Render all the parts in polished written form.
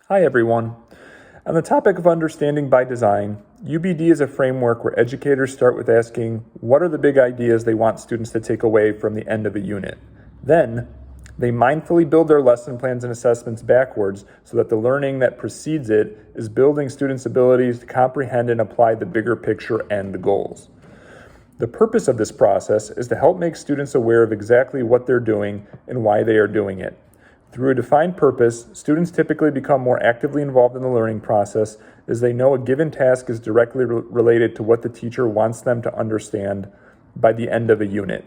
Hi everyone. On the topic of understanding by design, UBD is a framework where educators start with asking what are the big ideas they want students to take away from the end of a unit. Then, they mindfully build their lesson plans and assessments backwards so that the learning that precedes it is building students' abilities to comprehend and apply the bigger picture and goals. The purpose of this process is to help make students aware of exactly what they're doing and why they are doing it. Through a defined purpose, students typically become more actively involved in the learning process as they know a given task is directly related to what the teacher wants them to understand by the end of a unit.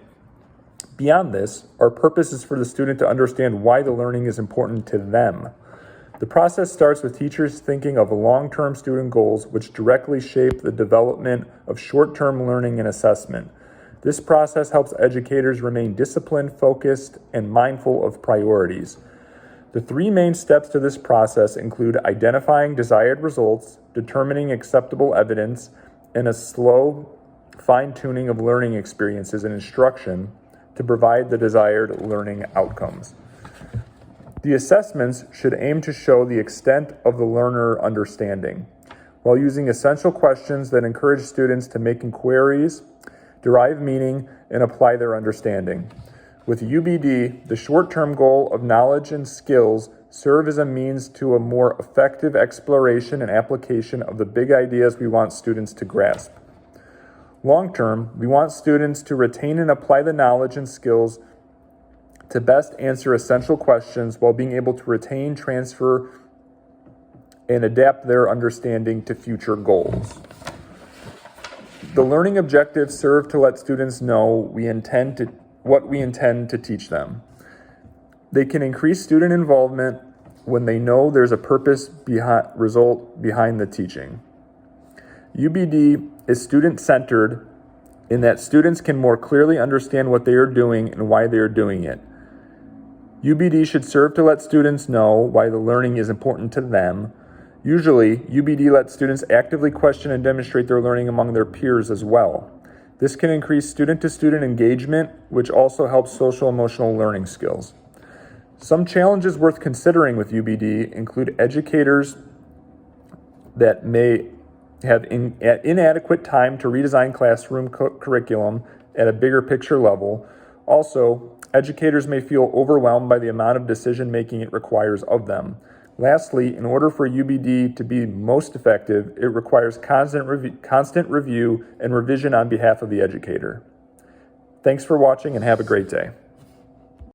Beyond this, our purpose is for the student to understand why the learning is important to them. The process starts with teachers thinking of long-term student goals which directly shape the development of short-term learning and assessment. This process helps educators remain disciplined, focused, and mindful of priorities. The three main steps to this process include identifying desired results, determining acceptable evidence, and a slow fine-tuning of learning experiences and instruction to provide the desired learning outcomes. The assessments should aim to show the extent of the learner understanding, while using essential questions that encourage students to make inquiries, derive meaning, and apply their understanding. With UBD, the short-term goal of knowledge and skills serve as a means to a more effective exploration and application of the big ideas we want students to grasp. Long-term, we want students to retain and apply the knowledge and skills to best answer essential questions while being able to retain, transfer, and adapt their understanding to future goals. The learning objectives serve to let students know what we intend to teach them. They can increase student involvement when they know there's a purpose result behind the teaching. UBD is student-centered in that students can more clearly understand what they are doing and why they are doing it. UBD should serve to let students know why the learning is important to them. Usually, UBD lets students actively question and demonstrate their learning among their peers as well. This can increase student-to-student engagement, which also helps social-emotional learning skills. Some challenges worth considering with UBD include educators that may have inadequate time to redesign classroom curriculum at a bigger picture level. Also, educators may feel overwhelmed by the amount of decision-making it requires of them. Lastly, in order for UBD to be most effective, it requires constant review and revision on behalf of the educator. Thanks for watching and have a great day.